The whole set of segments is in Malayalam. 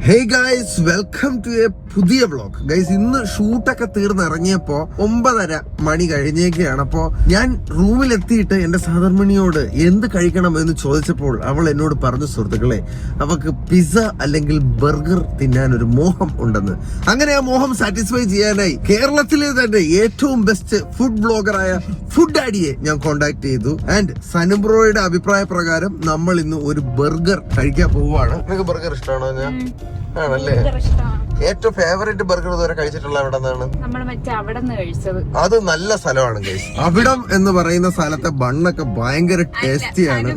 Hey guys, welcome to a പുതിയ വ്ളോഗ്. ഗൈസ്, ഇന്ന് ഷൂട്ടൊക്കെ തീർന്നിറങ്ങിയപ്പോ 9:30 മണി കഴിഞ്ഞേക്കാണ്. അപ്പോ ഞാൻ റൂമിലെത്തിയിട്ട് എന്റെ സഹധർമ്മിണിയോട് എന്ത് കഴിക്കണം എന്ന് ചോദിച്ചപ്പോൾ അവൾ എന്നോട് പറഞ്ഞു, സുഹൃത്തുക്കളെ, അവക്ക് പിസ്സ അല്ലെങ്കിൽ ബർഗർ തിന്നാൻ ഒരു മോഹം ഉണ്ടെന്ന്. അങ്ങനെ ആ മോഹം സാറ്റിസ്ഫൈ ചെയ്യാനായി കേരളത്തിലെ തന്നെ ഏറ്റവും ബെസ്റ്റ് ഫുഡ് ബ്ലോഗറായ ഫുഡ് ഡാഡിയെ ഞാൻ കോണ്ടാക്ട് ചെയ്തു. ആൻഡ് സനുബ്രോയുടെ അഭിപ്രായ പ്രകാരം നമ്മൾ ഇന്ന് ഒരു ബർഗർ കഴിക്കാൻ പോവുകയാണ്. നിനക്ക് ബർഗർ ഇഷ്ടമാണോ? ഞാൻ ആണല്ലേ. ഏറ്റവും ഫേവറേറ്റ് ബർഗർ ഇതുവരെ കഴിച്ചിട്ടുള്ള എവിടെ നിന്നാണ്? അത് നല്ല സ്ഥലമാണ് ഗൈസ്. അവിടം എന്ന് പറയുന്ന സ്ഥലത്തെ ബണ്ണൊക്കെ ഭയങ്കര ടേസ്റ്റിയാണ്.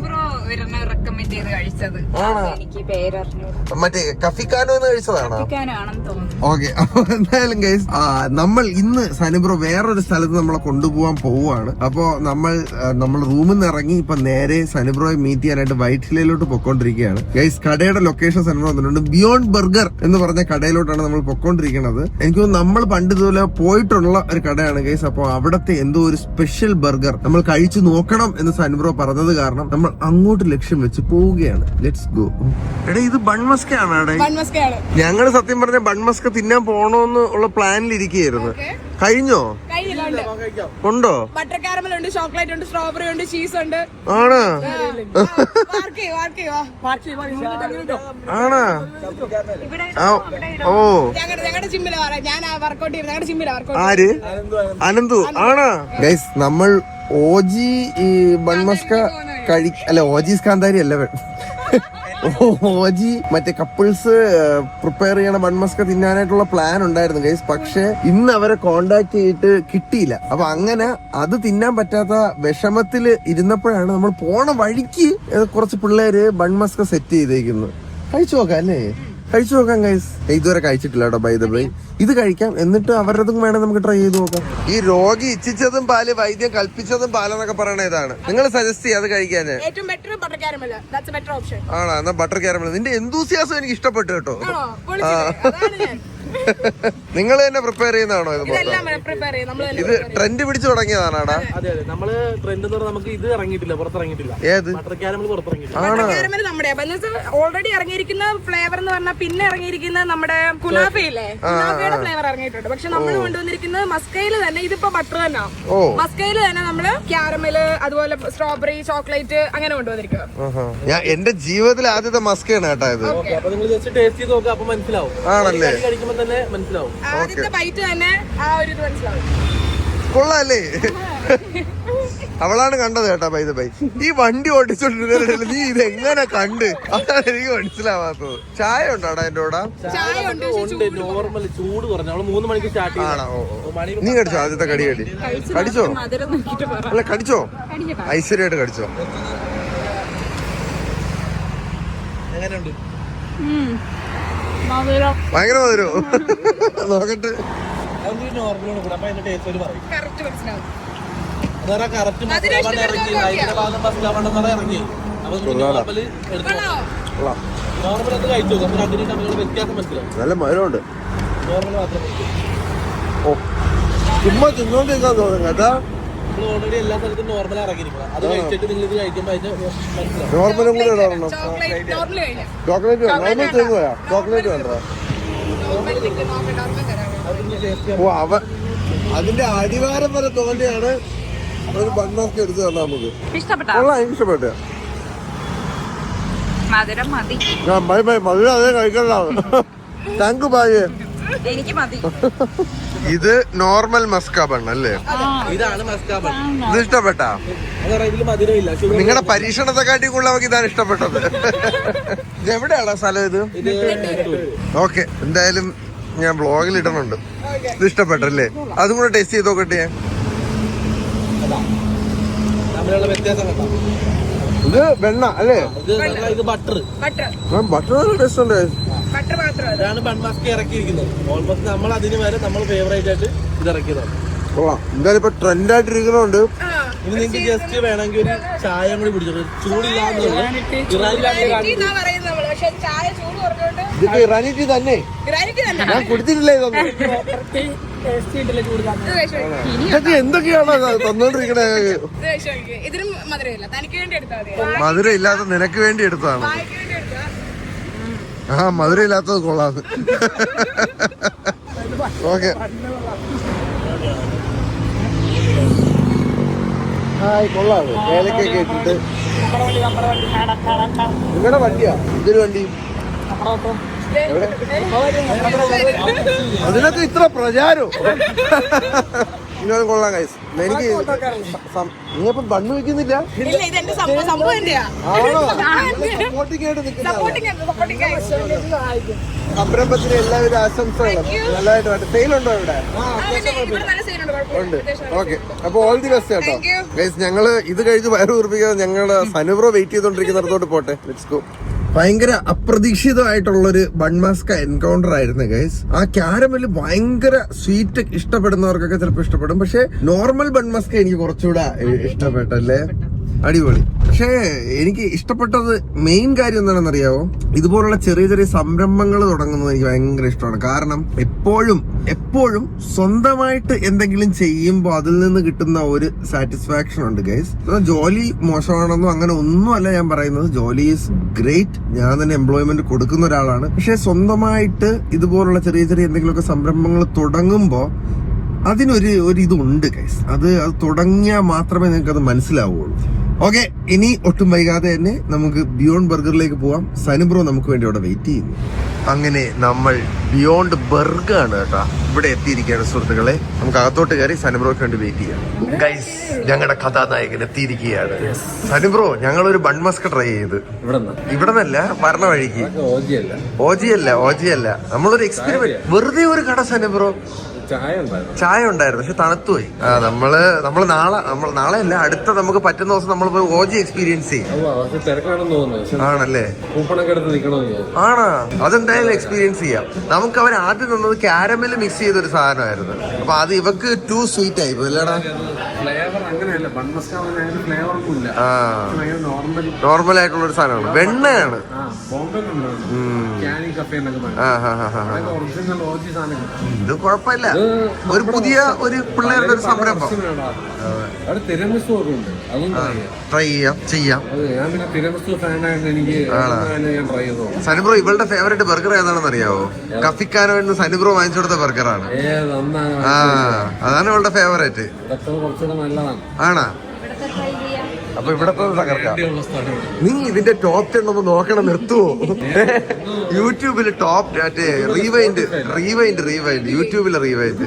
മറ്റേ കഫിക്കാനോ എന്ന് കഴിച്ചതാണോ? ഓക്കെ. അപ്പൊ എന്തായാലും ഗൈസ്, നമ്മൾ ഇന്ന് സനുബ്രോ വേറൊരു സ്ഥലത്ത് നമ്മളെ കൊണ്ടുപോകാൻ പോവുകയാണ്. അപ്പൊ നമ്മൾ റൂമിൽ നിന്ന് ഇറങ്ങി ഇപ്പൊ നേരെ സനുബ്രോയെ മീറ്റ് ചെയ്യാനായിട്ട് വൈറ്റ് ഹില്ലിലോട്ട് പൊക്കോണ്ടിരിക്കുകയാണ്. ഗൈസ്, കടയുടെ ലൊക്കേഷൻ സനുബ്രോ വന്നിട്ടുണ്ട്. ബിയോണ്ട് ബർഗർ എന്ന് പറഞ്ഞ കടയിലോട്ടാണ് നമ്മൾ പൊക്കോണ്ടിരിക്കുന്നത്. എനിക്ക് തോന്നുന്നു നമ്മൾ പണ്ട് ഇതുപോലെ പോയിട്ടുള്ള ഒരു കടയാണ് ഗൈസ്. അപ്പൊ അവിടത്തെ എന്തോ ഒരു സ്പെഷ്യൽ ബർഗർ നമ്മൾ കഴിച്ചു നോക്കണം എന്ന് സനുബ്രോ പറഞ്ഞത് കാരണം നമ്മൾ അങ്ങോട്ട് ലക്ഷ്യം വെച്ച് പോവുകയാണ്. Let's go. എടാ, ഇത് ബൺമസ്ക ആണ്. ഞങ്ങള് സത്യം പറഞ്ഞ ബൺമസ്ക തിന്നാൻ പോണോന്ന് ഉള്ള പ്ലാനിൽ ഇരിക്കുകയായിരുന്നു. കഴിഞ്ഞോ? ഉണ്ടോ? ബട്ടർ കാരമൽ ഉണ്ട്, ചോക്ലേറ്റ് ഉണ്ട്, സ്ട്രോബെറി ഉണ്ട്, ചീസ് ഉണ്ട്. ആണ് ആണോ? ഓ, ഞങ്ങളുടെ ജിമ്മിലാണ് ഞാൻ വർക്കൗട്ട് ചെയ്യുന്നത്. ഞങ്ങളുടെ ജിമ്മിലാണ് വർക്കൗട്ട്. ആര്? അനന്തു ആണോ? ഗൈസ്, നമ്മൾ ഓജി ബൺമസ്ക അല്ല, ഓജീസ് കാന്താരി അല്ല, ഓജി മറ്റേ കപ്പിൾസ് പ്രിപ്പയർ ചെയ്യണ ബൺമസ്ക തിന്നാനായിട്ടുള്ള പ്ലാൻ ഉണ്ടായിരുന്നു ഗൈസ്. പക്ഷെ ഇന്ന് അവരെ കോണ്ടാക്ട് ചെയ്തിട്ട് കിട്ടിയില്ല. അപ്പൊ അങ്ങനെ അത് തിന്നാൻ പറ്റാത്ത വിഷമത്തില് ഇരുന്നപ്പോഴാണ് നമ്മൾ പോണ വഴിക്ക് കുറച്ച് പിള്ളേര് ബൺമസ്ക സെറ്റ് ചെയ്തേക്കുന്നത്. കഴിച്ചു നോക്കാം അല്ലേ? കഴിച്ചു നോക്കാം ഗൈസ്. ഇതുവരെ കഴിച്ചിട്ടില്ല കേട്ടോ, ബൈ ദ ബൈ. ഇത് കഴിക്കാം, എന്നിട്ട് അവരുടേതും വേണം നമുക്ക് ട്രൈ ചെയ്ത് നോക്കാം. ഈ രോഗി ഇച്ഛിച്ചതും പാല്, വൈദ്യം കൽപ്പിച്ചതും പാലെന്നൊക്കെ പറയണ ഇതാണ്. നിങ്ങൾ സജസ്റ്റ് ചെയ്യാം അത് കഴിക്കാൻ. ആണോ? എന്നാ ബട്ടർ കാരമൽ. നിന്റെ എന്തൂസിയാസം എനിക്ക് ഇഷ്ടപ്പെട്ടു കേട്ടോ. നിങ്ങൾ തന്നെ പ്രിപ്പയർ ചെയ്യുന്നതാണോ? ഇത് ട്രെൻഡ് പിടിച്ചു തുടങ്ങിയതാണാടാ? നമ്മള് ട്രെൻഡ് നമുക്ക് ഇത് ഇറങ്ങിയിട്ടില്ല, പുറത്തിറങ്ങിയിട്ടില്ല. ഏത്? ഓൾറെഡി ഇറങ്ങിയിരിക്കുന്ന ഫ്ലേവർ എന്ന് പറഞ്ഞാൽ പിന്നെ ഇറങ്ങിയിരിക്കുന്ന നമ്മുടെ കുനാഫയില്ലേ, കുനാഫയുടെ ഫ്ലേവർ ഇറങ്ങിയിട്ടുണ്ട്. പക്ഷെ നമ്മൾ കൊണ്ടുവന്നിരിക്കുന്നത് മസ്കയില് തന്നെ. ഇതിപ്പോ ബട്ടർ തന്നെ. മസ്കയില് തന്നെ നമ്മള് ക്യാരമല്, അതുപോലെ സ്ട്രോബെറി, ചോക്ലേറ്റ് അങ്ങനെ കൊണ്ടുവന്നിരിക്കുക. എന്റെ ജീവിതത്തിൽ ആദ്യത്തെ മസ്കയാണ് കേട്ടോ ഇത്. ആണല്ലേ? ആദ്യത്തെ ബൈറ്റ് തന്നെ ആ ഒരു ഇത് മനസ്സിലാവും. കൊള്ളാല്ലേ? അവളാണ് കണ്ടത് കേട്ടാ. ബൈ ദ ബൈ, ഈ വണ്ടി ഓടിച്ചോണ്ടിരുന്ന നീ ഇത് എങ്ങനെ കണ്ട്? അതാണ് എനിക്ക് മനസ്സിലാവാത്തത്. ചായ ഉണ്ടോടാ എന്റെ കൂടെ? നോർമൽ ചൂട് കുറഞ്ഞു. 3 മണിക്ക് സ്റ്റാർട്ട് ചെയ്യണം. നീ കടിച്ചോ? ആദ്യത്തെ കടി കടിച്ചോ? അല്ല, കടിച്ചോ? ഐശ്വര്യമായിട്ട് കടിച്ചോ? എങ്ങനെയുണ്ട്? ഭയങ്കര മധുരോ? നോക്കട്ടെ. നല്ല മധുരമുണ്ട്. ഓ, ചുമ്മാ തിന്നോണ്ടിരിക്കാൻ തോന്നും കേട്ടാ. ഓൾറെഡി എല്ലാ സ്ഥലത്തും നോർമൽ ഇറങ്ങിയിരിക്കണം. അത് കഴിച്ചിട്ട് നിങ്ങൾ ഇത് കഴിക്കുമ്പോൾ നോർമലും കൂടെ ഇടണം. Chocolate normal തിന്നുപോയാ? ചോക്ലേറ്റ് വേണ്ട. ഓ, അതിന്റെ അടിവാരം വരെ തോന്നിയാണ് ഒരു ബണ്ണൊക്കെ എടുത്ത് തന്നാ നമുക്ക്. എനിക്ക് ഇഷ്ടപ്പെട്ട ബൈ ബൈ. മധുരം അതേ കഴിക്കണ്ടാവും. Thank bye. എനിക്ക് മതി. ഇത് നോർമൽ മസ്ക ബൺ അല്ലേ? ഇതാണ് മസ്ക ബൺ. ഇത് ഇഷ്ടപ്പെട്ടാ? നിങ്ങളുടെ പരീക്ഷണത്തെക്കാട്ടി കൂടുതൽ നമുക്ക് ഇതാണ് ഇഷ്ടപ്പെട്ടത്. ഇത് എവിടെയാണോ സ്ഥലം ഇത്? ഓക്കെ, എന്തായാലും ഞാൻ ബ്ലോഗിൽ ഇടണുണ്ട്. ഇത് ഇഷ്ടപ്പെട്ടല്ലേ? അതും കൂടെ ടേസ്റ്റ് ചെയ്ത് നോക്കട്ടെ. ഇത് വെണ്ണ അല്ലേ? ബട്ടർ. ബട്ടർ ടേസ്റ്റ് ഉണ്ട്. ഇതാണ് ബൺമസ്ക ഇറക്കിയിരിക്കുന്നത്. ഓൾമോസ്റ്റ് നമ്മൾ അതിന് വരെ നമ്മൾ ഫേവറേറ്റ് ആയിട്ട് ഇത് ഇറക്കിയതാണ്. കൊള്ളാം. എന്തായാലും ഇപ്പൊ ട്രെൻഡ് ആയിട്ടിരിക്കുന്നുണ്ട്. ഇനി നിങ്ങൾക്ക് ജസ്റ്റ് വേണമെങ്കിൽ ഒരു ചായ കൂടി പിടിച്ചോ. ചൂടില്ലാന്ന് ഇത് ഇറാനിറ്റി തന്നെ. ഞാൻ കുടിച്ചിട്ടില്ല ഇതൊന്നും. ഇതൊക്കെ എന്തൊക്കെയാണോ തന്നോണ്ടിരിക്കണേ? മധുരം ഇല്ലാത്ത നിനക്ക് വേണ്ടി എടുത്തതാണ്. ആ മധുരം ഇല്ലാത്തത് കൊള്ളാന്ന്. ഓക്കെ കൊള്ളാം. ഏലക്കൊക്കെ ഇട്ടിട്ട് നിങ്ങളുടെ വണ്ടിയാ? ഇതൊരു വണ്ടി അതിനകത്ത് ഇത്ര പ്രചാരം. ഇന്നത് കൊള്ളാം കൈസ്. എനിക്ക് നീയപ്പം ബണ്ണ് വെക്കുന്നില്ല? ആണോ? സപ്പോർട്ടിംഗ് ആയിട്ട് നിൽക്കുന്ന സംരംഭത്തിന് എല്ലാവിധ ആശംസകളും. നല്ലതായിട്ട് സെയിലുണ്ടോ ഇവിടെ? ഉണ്ട്. ഓക്കെ, അപ്പൊ ഓൾ ദി ബെസ്റ്റ് കേട്ടോ ഗൈസ്. ഞങ്ങള് ഇത് കഴിച്ച് വയറ് കുറിപ്പിക്കാതെ ഞങ്ങള് സനുബ്രോ വെയിറ്റ് ചെയ്തോണ്ടിരിക്കുന്നിടത്തോട്ട് പോട്ടെ. Let's go. ഭയങ്കര അപ്രതീക്ഷിതമായിട്ടുള്ളൊരു ബൺമാസ്ക എൻകൗണ്ടർ ആയിരുന്നു ഗൈസ്. ആ ക്യാരമൽ ഭയങ്കര സ്വീറ്റ് ഇഷ്ടപ്പെടുന്നവർക്കൊക്കെ ചിലപ്പോൾ ഇഷ്ടപ്പെടും. പക്ഷെ നോർമൽ ബൺമാസ്ക എനിക്ക് കുറച്ചുകൂടെ ഇഷ്ടപ്പെട്ടല്ലേ. അടിപൊളി. പക്ഷേ എനിക്ക് ഇഷ്ടപ്പെട്ടത് മെയിൻ കാര്യം എന്താണെന്ന് അറിയാവോ? ഇതുപോലുള്ള ചെറിയ ചെറിയ സംരംഭങ്ങൾ തുടങ്ങുന്നത് എനിക്ക് ഭയങ്കര ഇഷ്ടമാണ്. കാരണം എപ്പോഴും സ്വന്തമായിട്ട് എന്തെങ്കിലും ചെയ്യുമ്പോൾ അതിൽ നിന്ന് കിട്ടുന്ന ഒരു സാറ്റിസ്ഫാക്ഷൻ ഉണ്ട് ഗൈസ്. ജോലി മോശമാണെന്നോ അങ്ങനെ ഒന്നുമല്ല ഞാൻ പറയുന്നത്. ജോലി ഈസ് ഗ്രേറ്റ്. ഞാൻ തന്നെ എംപ്ലോയ്മെന്റ് കൊടുക്കുന്ന ഒരാളാണ്. പക്ഷെ സ്വന്തമായിട്ട് ഇതുപോലുള്ള ചെറിയ ചെറിയ എന്തെങ്കിലുമൊക്കെ സംരംഭങ്ങൾ തുടങ്ങുമ്പോൾ അതിനൊരു ഇതുണ്ട് ഗൈസ്. അത് തുടങ്ങിയാൽ മാത്രമേ നിങ്ങൾക്ക് അത് മനസ്സിലാവുള്ളൂ. ഓക്കെ, ഇനി ഒട്ടും വൈകാതെ തന്നെ നമുക്ക് ബിയോണ്ട് ബർഗറിലേക്ക് പോവാം. സനുബ്രോ നമുക്ക് വേണ്ടി അവിടെ വെയിറ്റ് ചെയ്യുന്നു. അങ്ങനെ നമ്മൾ ബിയോണ്ട് ബർഗർ ആണ് കേട്ടോ ഇവിടെ എത്തിയിരിക്കുകയാണ് സുഹൃത്തുക്കളെ. നമുക്ക് അകത്തോട്ട് കയറി സനുബ്രോക്ക് വേണ്ടി വെയിറ്റ് ചെയ്യാം. ഗൈസ്, ഞങ്ങളുടെ കഥാനായകൻ എത്തിയിരിക്കുകയാണ്. സനുബ്രോ, ഞങ്ങളൊരു ബൺമസ്ക ട്രൈ ചെയ്ത് ഇവിടെ നിന്നല്ല, വരണ വഴിക്ക്. ഓജിയല്ല, നമ്മളൊരു എക്സ്പെരിമെന്റ്. വെറുതെ ഒരു കട സനുബ്രോ. ചായ ഉണ്ടായിരുന്നു, പക്ഷെ തണുത്തുപോയി. നമ്മള് നാളെ അല്ല, അടുത്ത നമുക്ക് പറ്റുന്ന ദിവസം നമ്മൾ പോയി ഓജി എക്സ്പീരിയൻസ് ചെയ്യും. ആണല്ലേ? ആണോ? അതെന്തായാലും എക്സ്പീരിയൻസ് ചെയ്യാം. നമുക്ക് അവർ ആദ്യം തന്നത് ക്യാരമൽ മിക്സ് ചെയ്തൊരു സാധനമായിരുന്നു. അപ്പൊ അത് ഇവക്ക് ടു സ്വീറ്റ് ആയി അല്ലേടാ? നോർമൽ ആയിട്ടുള്ള ഒരു സാധനമാണ്. വെണ്ണയാണ്. ഇത് കുഴപ്പമില്ല. ഒരു പുതിയ പിള്ളേരുടെ ഒരു സംരംഭം. ട്രൈ ചെയ്യാം. സനുബ്രോ, ഇവളുടെ ഫേവറേറ്റ് ബർഗർ ഏതാണെന്ന് അറിയാവോ? കഫിക്കാനോ എന്ന് സനുബ്രോ വാങ്ങിച്ചു കൊടുത്ത ബർഗറാണ്. അതാണ് ഇവളുടെ ഫേവറേറ്റ്. ആണാ? അപ്പൊ ഇവിടെ തകർക്കാം. നീ ഇതിന്റെ ടോപ്പ് 10 ഒന്ന് നോക്കണം. നിർത്തുവോ? യൂട്യൂബില് ടോപ്പ് റീവൈൻഡ് യൂട്യൂബിലെ റീവൈൻഡ്.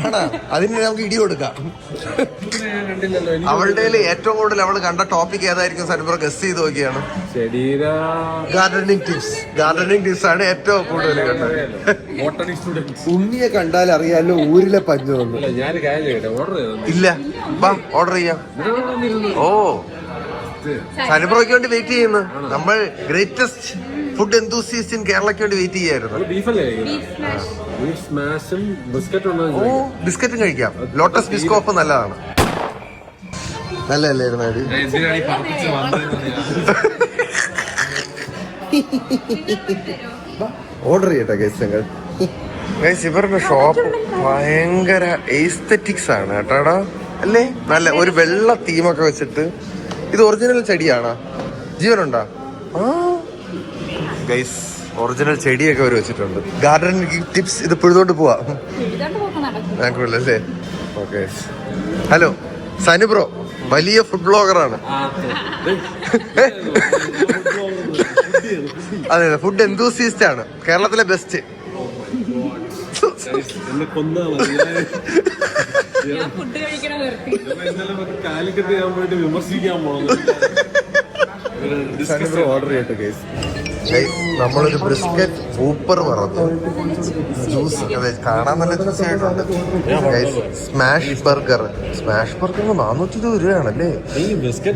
ആണാ? അതിന് നമുക്ക് ഇടി കൊടുക്കാം. അവളുടെ ഏറ്റവും കൂടുതൽ അവള് കണ്ട ടോപ്പിക് ഏതായിരിക്കും സനുബ്രോ ഗസ് ചെയ്ത് നോക്കിയാണ്? ഗാർഡനിങ് ടിപ്സ് ആണ് ഏറ്റവും കൂടുതൽ കണ്ടത്. ഉണ്ണിയെ കണ്ടാൽ അറിയാലോ ഊരിലെ പഞ്ഞൊന്നും ഇല്ല. ഓർഡർ ചെയ്യാം. ഓ, സനുബ്രോയ്ക്ക് വേണ്ടി വെയിറ്റ് ചെയ്യുന്നു. നമ്മൾ ഗ്രേറ്റസ്റ്റ് ഫുഡ് എന്തൂസിയസ്റ്റ് ഇൻ കേരളയ്ക്ക് വേണ്ടി വെയിറ്റ് ചെയ്യായിരുന്നു. ഓ, ബിസ്ക്കറ്റും കഴിക്കാം. ലോട്ടസ് ബിസ്കോപ്പ് നല്ലതാണ്. നല്ലതല്ലായിരുന്നു അത്? ഓർഡർ ചെയ്യട്ടെ ഗൈസ്. ഞങ്ങൾ ഇവരുടെ ഷോപ്പ് ഭയങ്കര എസ്തെറ്റിക്സ് ആണ് കേട്ടാടാ. അല്ലേ? നല്ല ഒരു വെള്ള തീമൊക്കെ വെച്ചിട്ട്. ഇത് ഒറിജിനൽ ചെടിയാണോ? ജീവനുണ്ടോ? ഗൈസ്, ഒറിജിനൽ ചെടിയൊക്കെ അവർ വെച്ചിട്ടുണ്ട്. ഗാർഡൻ ടിപ്സ് ഇത് പിഴുതോണ്ട് പോവാ അല്ലേ? ഓക്കെ. ഹലോ സനുബ്രോ, വലിയ ഫുഡ് ബ്ലോഗറാണ്. അതെ, ഫുഡ് എന്തൂസിയസ്റ്റ് ആണ്. കേരളത്തിലെ ബെസ്റ്റ്. ഓർഡർ ചെയ്യട്ടെ ഗൈസ്. നമ്മളൊരു ബ്രിസ്ക്കറ്റ് സൂപ്പർ പറഞ്ഞു. ജ്യൂസ് കാണാൻ നല്ല ജ്യൂസ് ആയിട്ടുണ്ട്. Smash burger 420 രൂപയാണല്ലേ?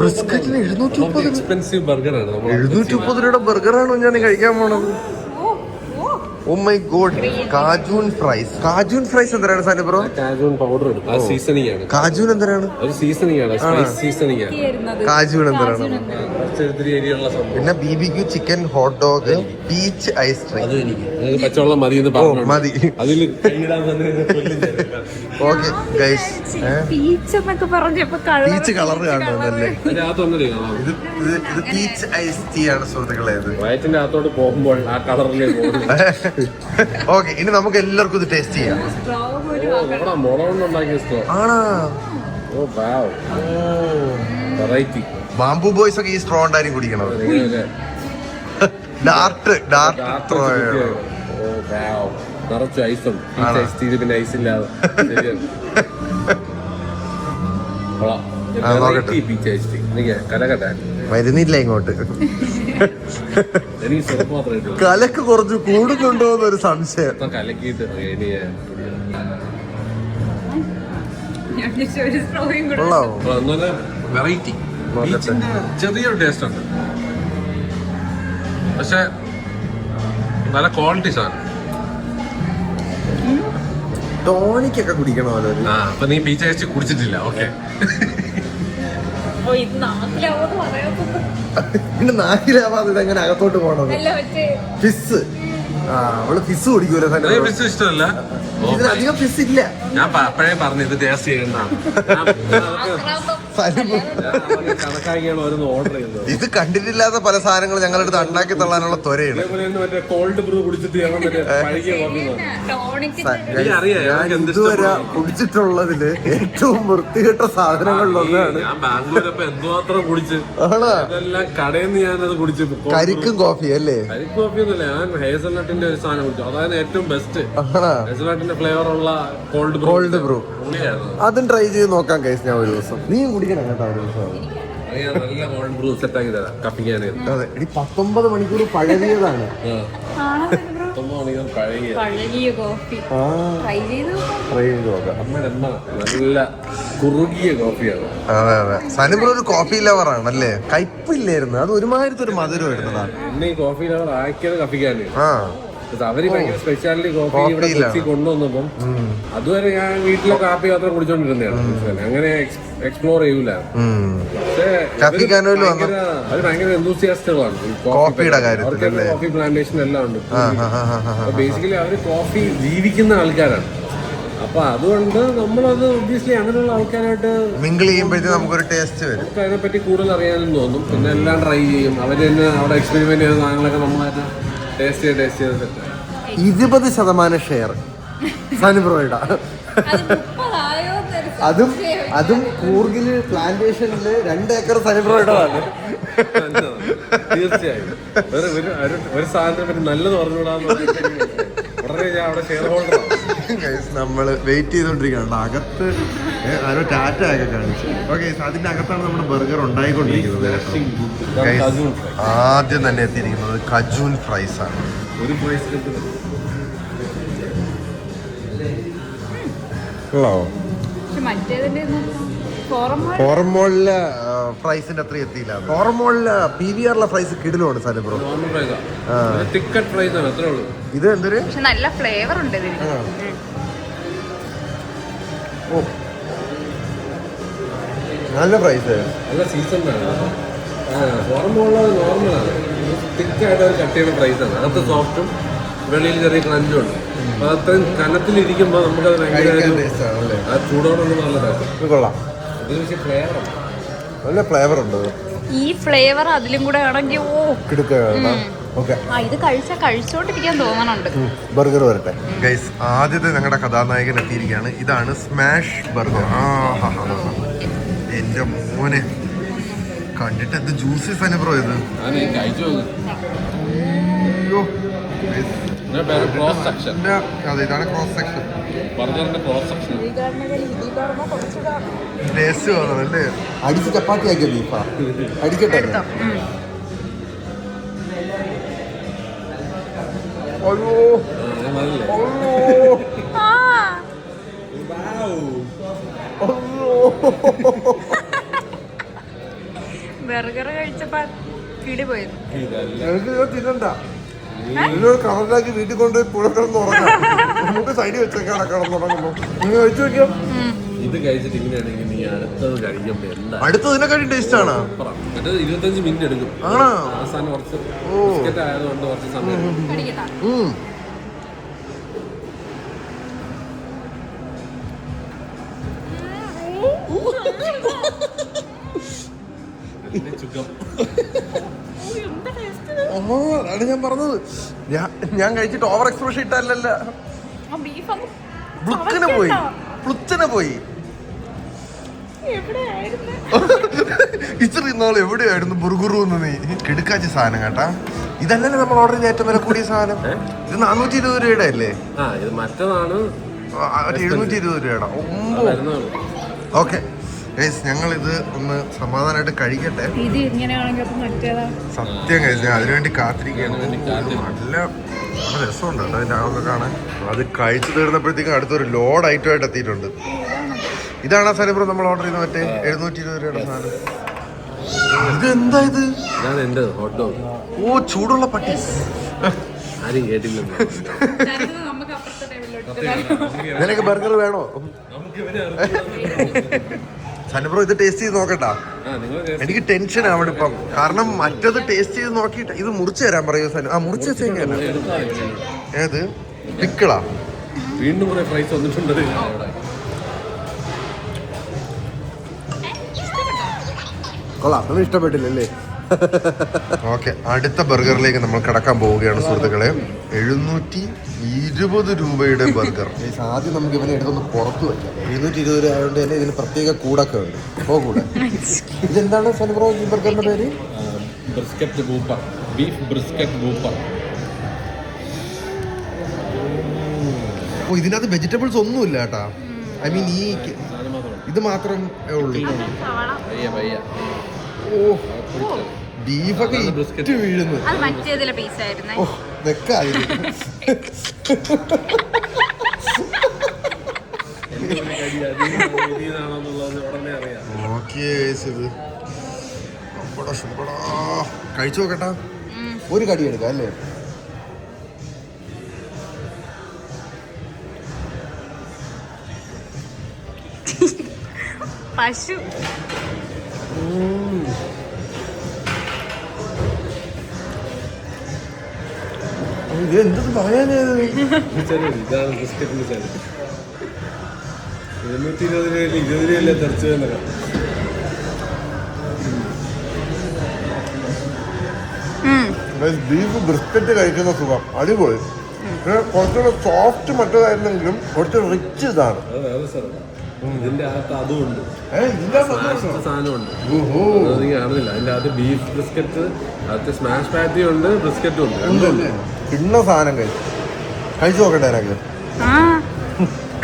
ബ്രിസ്ക്കറ്റിന് 730 രൂപയുടെ ബർഗറാണോ ഞാൻ കഴിക്കാൻ പോണത്? Oh my god. Cajun fries എന്തിനാണ് സനുബ്രോ? കാജൂൻ പൗഡർ സീസണിംഗ് ആണ്. കാജൂൻ എന്തിനാണ്? സീസണിംഗ് ആണ്. സ്പൈസ് സീസണിംഗ് ആണ്. കാജൂൻ എന്തിനാണ്? പിന്നെ BBQ chicken hot dog peach ice cream. പച്ചവെള്ളം മതി. മതി. ഓക്കെ ഗൈസ്, പീച്ച് എന്നൊക്കെ പറഞ്ഞപ്പോ പീച്ച് കളർ കാണുന്നല്ലേ? അതിനകത്തൊന്നല്ലേ ഇത് പീച്ച് ഐസ് ടീ ആണ് സുഹൃത്തുക്കളെ. ഇത് വയറ്റിന്റെ അകത്തോട്ട് പോകുമ്പോൾ ആ കളറിലേക്ക് ഓക്കെ, ഇനി നമുക്ക് എല്ലാവർക്കും ഇത് ടേസ്റ്റ് ചെയ്യാം. മുളകൊണ്ടുണ്ടാക്കിയ സ്ട്രോ ആണോ? ഓ വാവ്, വെറൈറ്റി. ബാംബു ബോയ്സ് ഒക്കെ ഈ സ്ട്രോ ഉണ്ടായിരിക്കും കുടിക്കണത്. Dart straw. ഓ വാവ്, നിറച്ച് ഐസും ഐസ് ടീ, പിന്നെ ഐസ് ഇല്ലാതെ. വരുന്നില്ല ഇങ്ങോട്ട്. എനിക്ക് സ്വന്തം മാത്രമേ കലക്ക് കുറച്ച് കൂടുന്നുണ്ടോ എന്നൊരു സംശയം. കലക്കിയിട്ട് വെറൈറ്റി. ബീച്ചിന്റെ ചെറിയൊരു ടേസ്റ്റ് ഉണ്ട്, പക്ഷെ നല്ല ക്വാളിറ്റി സാധനം. ടോണിക്കൊക്കെ കുടിക്കണമല്ലോ. അപ്പൊ നീ ബീച്ച് ഐസ് കുടിച്ചിട്ടില്ല? ഓക്കെ. പിന്നെ നാക്കിലാവാതെ ഇതെങ്ങനെ അകത്തോട്ട് പോണത്? ഫിസ്. അവള് ഫിസ് കുടിക്കൂല. ഫിസ് ഇഷ്ടമല്ല, ഇതിലധികം ഫിസ് ഇല്ല. ഞാൻ അപ്പഴേ പറഞ്ഞു ഇത് ടേസ്റ്റ് ചെയ്യണ്ടാണ്. കണക്കാക്കിയാണ് ഓരോന്ന് ഓർഡർ ചെയ്യുന്നത്. ഇത് കണ്ടിട്ടില്ലാത്ത പല സാധനങ്ങൾ ഞങ്ങളുടെ അടുത്ത് ഉണ്ടാക്കി തള്ളാനുള്ള ത്വരയാണ്. മറ്റേ കോൾഡ് ബ്രൂ കുടിച്ചിട്ട് ഇതുവരെ കുടിച്ചിട്ടുള്ളതില് ഏറ്റവും വൃത്തികെട്ട സാധനങ്ങളിലൊന്നാണ്. ഞാൻ ബാംഗ്ലൂരപ്പോ എന്തുമാത്രം കുടിച്ച് ഇതെല്ലാം കടയിൽ നിന്ന് ഞാനത് കുടിച്ചു. കരിക്കും കോഫി അല്ലേ? കരിക്ക് കോഫി ഒന്നുമില്ല, ഞാൻ ഹേസൽനട്ടിന്റെ ഒരു സാധനം കുടിച്ചു. അതായത് ഏറ്റവും ബെസ്റ്റ് ഹേസൽനട്ടിന്റെ ഫ്ലേവർ ഉള്ള കോൾഡ് ബ്രൂ. അതും ട്രൈ ചെയ്ത് നോക്കാം ഗൈസ് ഞാൻ ഒരു ദിവസം. നീയും കുടിക്കണം കേട്ടോ ഒരു ദിവസം. നല്ല കോൾഡ് ബ്രൂ സെറ്റ് ആക്കി തരാം കപ്പിക്കാനായിട്ട്. അതെ, 19 മണിക്കൂർ പഴകിയതാണ്. 19 മണിക്കൂർ പഴകിയ കോഫി ട്രൈ ചെയ്ത് നോക്കാം. അമ്മയുടെ അമ്മ നല്ല കുറുകിയ കോഫിയാണ്. അതെ അതെ, സനിബ്രോ ഒരു കോഫി ലവർ ആണല്ലേ? കയ്പില്ലായിരുന്നു, അത് ഒരുമാതിരത്തെ ഒരു മധുരം എടുത്തതാണ്. എന്നെ ഈ കോഫി ലവർ ആക്കിയത് കപ്പിക്കാന്. അവര് ഭയങ്കര സ്പെഷ്യാലിറ്റി കോഫി ഇവിടെ കൊച്ചി കൊണ്ടുവന്നപ്പം അതുവരെ ഞാൻ വീട്ടിലെ കാപ്പി മാത്രം കുടിച്ചോണ്ടിരുന്നതാണ്. അങ്ങനെ എക്സ്പ്ലോർ ചെയ്യൂല. പക്ഷേ അവര് ഭയങ്കര എന്തൂസിയാസ്റ്റുകളാണ് കോഫിയുടെ കാര്യത്തിൽ. കോഫി പ്ലാന്റേഷൻ എല്ലാം ഉണ്ട്. ബേസിക്കലി അവര് കോഫി ജീവിക്കുന്ന ആൾക്കാരാണ്. അപ്പൊ അതുകൊണ്ട് നമ്മളത് ഒബ്വിയസ്ലി അങ്ങനെയുള്ള ആൾക്കാരായിട്ട് മിങ്കിൾ ചെയ്യുമ്പോഴത്തേക്ക് നമുക്കൊരു ടേസ്റ്റ് വരും. നമുക്ക് അതിനെപ്പറ്റി കൂടുതൽ അറിയാനും തോന്നും. പിന്നെ എല്ലാം ട്രൈ ചെയ്യും. അവര് തന്നെ അവിടെ എക്സ്പെരിമെന്റ് ചെയ്ത സാധനങ്ങളൊക്കെ നമ്മളായിട്ട് ടേസ്റ്റ് ചെയ്ത് 20% ഷെയർ സനിബ്രോയുടെ. അതും കൂർഗില് പ്ലാന്റേഷനില് 2 ഏക്കർ സനിബ്രോയുടെ. തീർച്ചയായും ഒരു സാധനത്തെ പറ്റി നല്ലത് പറഞ്ഞുകൂടാന്ന് ഉടനെ ഞാൻ അവിടെ ഷെയർ ഹോൾഡർ. നമ്മള് വെയിറ്റ് ചെയ്തോണ്ടിരിക്കുകയാണ്. അകത്ത് ആരോ ടാറ്റ ഒക്കെ കാണിച്ചു. ഓക്കെ, അതിന്റെ അകത്താണ് നമ്മുടെ ബർഗർ ഉണ്ടായിക്കൊണ്ടിരിക്കുന്നത്. ആദ്യം തന്നെ എത്തിയിരിക്കുന്നത് കജൂൻ ഫ്രൈസ് ആണ്. ഒരു പ്രൈസ് ഫോറമോളിലെ ഫ്രൈസിന്റെ അത്ര എത്തിയില്ല. ഫോറമോളിലെ PVR ഫ്രൈസ് കിടിലുണ്ട് സനിബ്രോ. ഇത് എന്തൊരു നല്ല ഫ്ലേവർ ഉണ്ട് ഇതിന്. ഓ, നല്ല ഫ്രൈസ്, നല്ല സീസണാണ്. ഫോറമോള് നോർമലാണ്, തിക്കായിട്ട് അവർ കട്ട് ചെയ്യുന്ന പ്രൈസാണ്. അകത്ത് സോഫ്റ്റും വെളിയിൽ ചെറിയ ക്രഞ്ചും ഉണ്ട്. അപ്പൊ അത്രയും കനത്തിലിരിക്കുമ്പോൾ നമുക്കത് ഭയങ്കര ആ ചൂടോടൊന്നും നല്ലതാണ്. കൊള്ളാം, ഇത് പക്ഷേ ഫ്ലേവറാണ്, നല്ല ഫ്ലേവർ ഉണ്ട്. ഈ ഫ്ലേവർ അതിലും കൂടെ ആണെങ്കിൽ ഇത് കഴിച്ചോണ്ടിരിക്കാൻ തോന്നണുണ്ട്. ബർഗർ വരട്ടെ ഗൈസ്. ആദ്യത്തെ ഞങ്ങളുടെ കഥാനായകൻ എത്തിയിരിക്കുകയാണ്. ഇതാണ് സ്മാഷ് ബർഗർ. എന്റെ മോനെ, കണ്ടിട്ട് എന്ത് ജ്യൂസി സനിബ്രോ ഇത്. അതെ, ഇതാണ് ക്രോസ് സെക്ഷൻ. ടേസ്റ്റ് തോന്നണല്ലേ? അടിച്ച് ചപ്പാത്തി ആക്കിയ ബീഫാ. അടിക്കട്ടെ. ബർഗർ കഴിച്ചപ്പോ കിടി പോയിരുന്നു. തിന്നണ്ട, ഇതിനോട് കവറിലാക്കി വീട്ടിൽ കൊണ്ടുപോയി പുഴ കിടന്ന് ഉറങ്ങാം. നമുക്ക് സൈഡിൽ വെച്ചേക്കാണ് കിടന്നുറങ്ങുമ്പോ. നിങ്ങൾ വെച്ച് നോക്കിയോ? ഇത് കഴിച്ചിട്ട് ഇങ്ങനെയാണെങ്കിൽ നീ അടുത്തത് കഴിക്കുമ്പോ എന്താ അടുത്തതിനെക്കാട്ടി ടേസ്റ്റ് ആണ്. 25 മിനിറ്റ് എടുക്കും. അവസാനം കുറച്ച് ബിസ്ക്കറ്റ് ആയതുകൊണ്ട് കുറച്ച് സമയം. അതാണ് ഞാൻ പറഞ്ഞത്. ഞാൻ കഴിച്ചിട്ട് ഓവർ എക്സ്പ്രഷൻ ഇട്ടല്ലല്ല, പ്ലുച്ചനെ പോയി. ഇച്ചിരി നാൾ എവിടെയായിരുന്നു ബുർഗുറു നീ കിടുക്കാച്ച സാധനം കേട്ടാ. ഇതല്ലല്ലേ നമ്മൾ ഓർഡർ ചെയ്ത ഏറ്റവും വില കൂടിയ സാധനം. ഇത് 420 രൂപയുടെ അല്ലേ? ഇത് മറ്റതാണ് 720 രൂപയുടെ. ഓക്കെ ഞങ്ങൾ ഇത് ഒന്ന് സമാധാനമായിട്ട് കഴിക്കട്ടെ. സത്യം കഴിച്ചു ഞാൻ അതിനുവേണ്ടി കാത്തിരിക്കുകയാണ്. നല്ല രസമുണ്ട് കേട്ടോ അതിൻ്റെ ആളൊക്കെ കാണാൻ. അത് കഴിച്ചു തീർന്നപ്പോഴത്തേക്കും അടുത്തൊരു ലോഡ് ഐറ്റമായിട്ട് എത്തിയിട്ടുണ്ട്. ഇതാണ് ആ സാധനം നമ്മൾ ഓർഡർ ചെയ്ത മറ്റേ 720 രൂപയുടെ സാധനം. ഇത് എന്താ ഇത്? ഓ ചൂടുള്ള പട്ടി. നിനക്ക് ബർഗർ വേണോ? സനുബ്രോ ഇത് ടേസ്റ്റ് ചെയ്ത് നോക്കട്ടാ. എനിക്ക് ടെൻഷൻ ആവണം ഇപ്പം, കാരണം മറ്റത് ടേസ്റ്റ് ചെയ്ത് നോക്കിയിട്ട് ഇത് മുറിച്ച് തരാൻ പറയൂ സനു. ആ മുറിച്ച് വെച്ചേക്കാണ്. ഏത് പിക്കിളാ? വീണ്ടും പ്രൈസ് വന്നിട്ടുണ്ട്. കൊള്ളാം, ഒന്നും ഇഷ്ടപ്പെട്ടില്ലല്ലേ? ഓക്കെ അടുത്ത ബർഗറിലേക്ക് നമ്മൾ കിടക്കാൻ പോവുകയാണ് സുഹൃത്തുക്കളെ. 720 രൂപയുടെ ബർഗർ. ആദ്യം നമുക്ക് ഇവനെ എടുത്തൊന്ന് പുറത്ത് വയ്ക്കാം. 720 രൂപ ആയതുകൊണ്ട് തന്നെ ഇതിന് പ്രത്യേക കൂടൊക്കെ ഉണ്ട്. കൂടെ ഇതെന്താണ് സനുബ്രോ ഈ ബർഗറിന്റെ പേര്? ബ്രിസ്കറ്റ് ബൂപ്പർ, ബീഫ് ബ്രിസ്കറ്റ് ബൂപ്പർ. ഓ ഇതിനകത്ത് വെജിറ്റബിൾസ് ഒന്നുമില്ല കേട്ടാ. ഐ മീൻ ഈ ഇത് മാത്രം ഉള്ളൂ. ഓ ബീഫൊക്കെ ഇറ്റ് വീഴുന്നു. ഓ വെക്കായി. കഴിച്ചു നോക്കട്ടാ. ഒരു കടി എടുക്കാം അല്ലേ? പശു എന്തെന്ന് പറയാനത്? ഇതാണ് ബിസ്ക്കറ്റിന്റെ ചാനൽ. 720 രൂപയിൽ 20 രൂപയല്ലേ തെറിച്ചു. ബീഫ് ബ്രിസ്ക്കറ്റ് കഴിക്കുന്ന സുഖം അടിപൊളി. കുറച്ചുകൂടെ സോഫ്റ്റ് മറ്റേതായിരുന്നെങ്കിലും കുറച്ച് റിച്ച് ഇതാണ്. ഇതിന്റെ അകത്ത് അതുമുണ്ട്, സാധനമുണ്ട്. കാണുന്നില്ല അതിന്റെ അകത്ത് ബീഫ് ബ്രിസ്ക്കറ്റ്, അകത്ത് സ്മാഷ് പാറ്റി ഉണ്ട്, ബ്രിസ്ക്കറ്റും ഉണ്ട്. ഇന്ന സാധനം കഴിച്ചു നോക്കട്ടെ എനിക്ക്.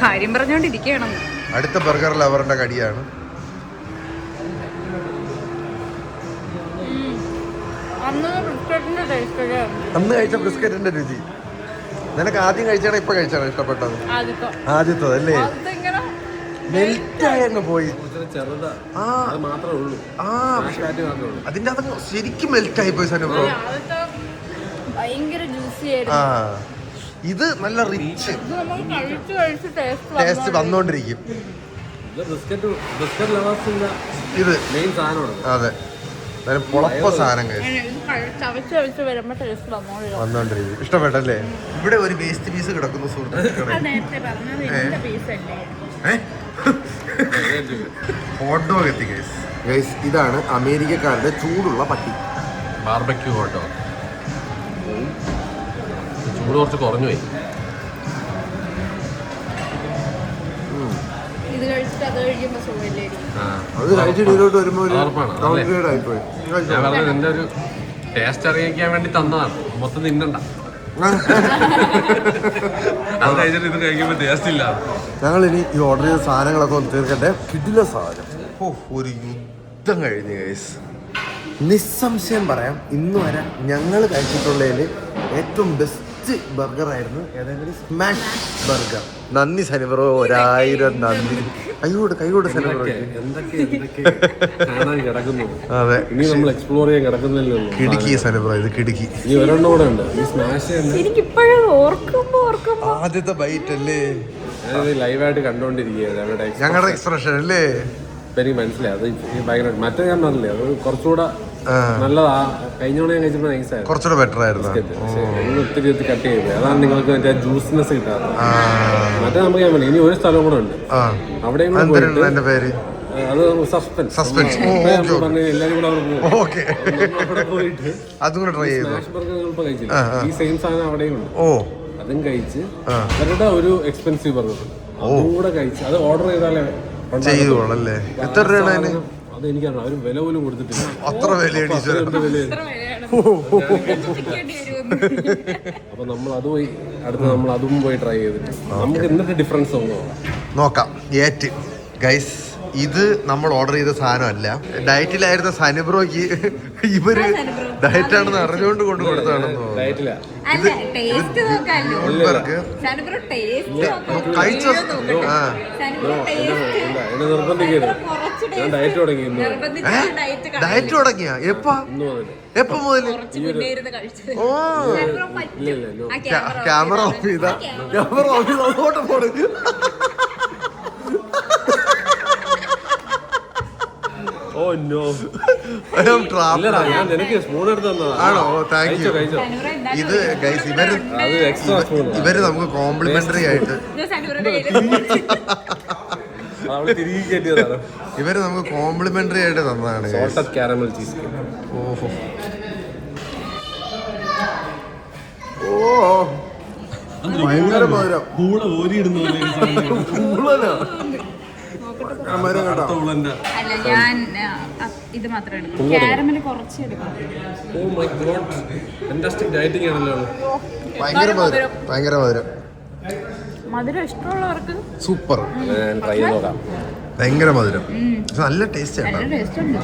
കാര്യം പറഞ്ഞോണ്ടിരിക്കണം. അടുത്ത ബർഗറിൽ അവരുടെ കടിയാണ്. അന്ന് കഴിച്ച ബ്രിസ്ക്കറ്റിന്റെ രുചി നിനക്ക് ആദ്യം കഴിച്ചാണ് ഇപ്പൊ കഴിച്ചാണ് ഇഷ്ടപ്പെട്ടത്? ആദ്യത്തത് അല്ലേ? മെൽറ്റായി അങ്ങ് പോയി. അതിന്റെ അത് ശരിക്കും മെൽറ്റായി പോയി സനുബ്രോ. ആ ഇത് നല്ല റിച്ച് ടേസ്റ്റ് വന്നോണ്ടിരിക്കും. ഇത് അതെ പൊളപ്പ സാധനം വന്നോണ്ടിരിക്കും. ഇഷ്ടപ്പെട്ടല്ലേ? ഇവിടെ ഒരു വേസ്റ്റ് പീസ് കിടക്കുന്നു സുഹൃത്തുക്കളെ. ഹോട്ട് ഡോഗ് എത്തി ഗൈസ്. ഇതാണ് അമേരിക്കക്കാരുടെ ചൂടുള്ള പട്ടി. Barbecue hot dog. ചൂട് കുറച്ച് കുറഞ്ഞു പോയി. അത് കഴിച്ചിട്ട് ഇതിലോട്ട് വരുമ്പോ ആയിപ്പോയി. ഞാൻ പറഞ്ഞത് എന്റെ ഒരു ടേസ്റ്റ് അറിയിക്കാൻ വേണ്ടി തന്നതാണ്, മൊത്തം തിന്നണ്ട. അത് കഴിച്ചിട്ട് ഇത് കഴിക്കുമ്പോ ടേസ്റ്റ് ഇല്ല. ഞങ്ങൾ ഇനി ഈ ഓർഡർ ചെയ്ത സാധനങ്ങളൊക്കെ ഒന്ന് തീർക്കട്ടെ. കിടില സാധനം. ഓ ഒരു യുദ്ധം കഴിഞ്ഞു ഗൈസ്. നിസ്സംശയം പറയാം, ഇന്ന് വരെ ഞങ്ങൾ കഴിച്ചിട്ടുള്ളതിൽ ഏറ്റവും ബെസ്റ്റ് ബർഗർ ആയിരുന്നു ഏതെങ്കിലും സ്മാഷ് ബർഗർ. നന്ദി സനുബ്രോ, 1000 നന്ദി. കൈകോട് സനുബ്രോ. അതെ ഇനി നമ്മൾ എക്സ്പ്ലോർ ചെയ്യാൻ കിടക്കുന്നില്ലല്ലോ. കിടുക്കി സനുബ്രോ, ഇത് കിടുക്കി. ഇനി ഒരെണ്ണം കൂടെ ഉണ്ട്. ഈ സ്മാഷ് ആദ്യത്തെ ബൈറ്റ് അല്ലേ? ലൈവായിട്ട് കണ്ടോണ്ടിരിക്കുകയാണ് ഞങ്ങളുടെ എക്സ്പ്രഷൻ അല്ലേ? എനിക്ക് മനസ്സിലായി. അത് ഭയങ്കര മറ്റേ ഞാൻ പറഞ്ഞില്ലേ, അത് കുറച്ചുകൂടെ നല്ലതാ. കഴിഞ്ഞ തവണ ഞാൻ കഴിച്ചപ്പോൾ നൈസായിരുന്നു, കുറച്ചുകൂടെ ബെറ്റർ ആയിരുന്നു. ഒത്തിരി കട്ട് ചെയ്ത് അതാണ് നിങ്ങൾക്ക് മറ്റേ ജ്യൂസിനെസ് കിട്ടാറ്. മറ്റേ നമുക്ക് ഞാൻ പറഞ്ഞു ഇനി ഒരു സ്ഥലം കൂടെ ഉണ്ട്, അവിടെയും അത് സസ്പെൻസ് പറഞ്ഞ എല്ലാരും കൂടെ അവിടെ പോകും. ഓക്കെ, അവിടെ പോയിട്ട് അതും കൂടെ ട്രൈ ചെയ്തു. സ്മാഷ് ബർഗർ ഞങ്ങളിപ്പോ കഴിച്ചില്ല, ഈ സെയിം സാധനം അവിടെയും ഉണ്ട്. ഓ, അതും കഴിച്ച് അവരുടെ ഒരു എക്സ്പെൻസീവ് ബർഗർ അതും കൂടെ കഴിച്ച്, അത് ഓർഡർ ചെയ്താലേ ചെയ്തോളല്ലേ. എത്ര രൂപയാണ്? അത് എനിക്കറിയാം, അവര് വില പോലും കൊടുത്തിട്ടില്ല. അത്ര വിലയാണ്. അപ്പൊ നമ്മൾ അത് പോയി അടുത്ത് നമ്മൾ അതും പോയി ട്രൈ ചെയ്തിട്ട് നമുക്ക് ഇന്നത്തെ ഡിഫറൻസ് നോക്കാം. ഏറ്റ് ഗൈസ്, ഇത് നമ്മൾ ഓർഡർ ചെയ്ത സാധനമല്ല. ഡയറ്റിലായിരുന്ന സനുബ്രോയ്ക്ക് ഇവര് ഡയറ്റാണെന്ന് അറിഞ്ഞുകൊണ്ട് കൊണ്ട് കൊടുത്താണെന്ന് തോന്നുന്നു. ഡയറ്റില്ല കഴിച്ച എന്നെ നിർബന്ധിക്കരുത്. ഞാൻ ഡയറ്റ് തുടങ്ങി ഡയറ്റ് തുടങ്ങിയ എപ്പ മുതല്? ഓ, ക്യാമറ ഓഫ് ചെയ്താ, ക്യാമറ ഓഫ് ചെയ്താ അങ്ങോട്ട് പോണ്. ഓ നോ, ഞാൻ നിനക്ക് സ്പൂൺ എടുത്ത് തന്നതാ. ആണോ? Thank you. ഇത് ഗൈസ് ഇവര് നമുക്ക് കോംപ്ലിമെന്ററി ആയിട്ട് ഇവര് നമുക്ക് കോംപ്ലിമെന്ററി ആയിട്ട് തന്നതാണ്. Caramel cheese cake. ഓഹോ, ഭയങ്കര മധുരം. ഇത് മാത്രം എടുക്കും, കാരമൽ കുറച്ച് എടുക്കും. Oh my god, fantastic dieting ആണല്ലോ. ഭയങ്കര മധുരം, ഭയങ്കര മധുരം. മധുരം ഇഷ്ടമുള്ളവർക്ക് സൂപ്പർ. ട്രൈ ചെയ്ത് നോക്കാം. ഭയങ്കര മധുരം, നല്ല ടേസ്റ്റ് ആണ്. നല്ല ടേസ്റ്റ് ഉണ്ട്.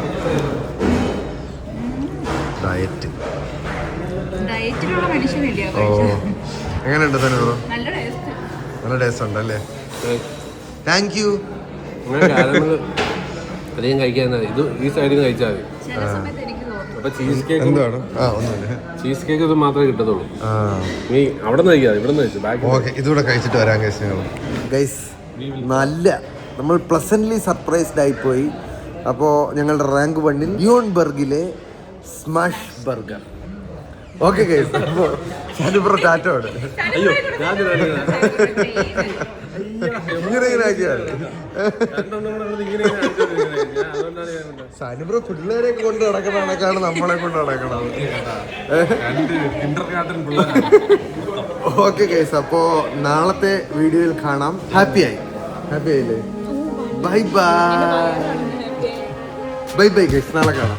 ഡയറ്റിലുള്ള മനുഷ്യനില്ല. ഓ, എങ്ങനെയുണ്ട് തന്നെ? നല്ല ടേസ്റ്റ്, നല്ല ടേസ്റ്റ് ഉണ്ടല്ലേ? Thank you. അധികം കഴിക്കാൻ ഇത് ഈ സൈഡിൽ നിന്ന് കഴിച്ചാൽ മതി. ചില സമയത്ത് എനിക്ക് തോന്നും അപ്പൊ ചീസ് കേക്ക് എന്താണ്? ഒന്നുമില്ല, ചീസ് കേക്ക് ഇത് മാത്രമേ കിട്ടത്തുള്ളൂ. നീ അവിടെ നിന്ന് കഴിക്കാതെ ഇവിടെ നിന്ന് കഴിച്ചു ബാക്കി. ഓക്കെ, ഇതുകൂടെ കഴിച്ചിട്ട് വരാം ഗൈസ്. ഗൈസ്, നല്ല നമ്മൾ പ്ലസന്റ്ലി സർപ്രൈസ്ഡ് ആയിപ്പോയി. അപ്പോൾ ഞങ്ങളുടെ റാങ്ക് 1-ൽ ന്യൂൺബർഗിലെ സ്മാഷ് ബർഗർ. ഓക്കെ ഗൈസ്, അപ്പോൾ ഞാനിപ്പോ ടാറ്റോട് അയ്യോ ഞാൻ സാനിബ്രോ പിള്ളേരെയൊക്കെ കൊണ്ട് നടക്കുന്ന കണക്കാണ് നമ്മളെ കൊണ്ട് നടക്കണം. ഓക്കെ ഗൈസ്, അപ്പോ നാളത്തെ വീഡിയോയിൽ കാണാം. ഹാപ്പി ആയില്ലേ? Bye bye bye bye guys, നാളെ കാണാം.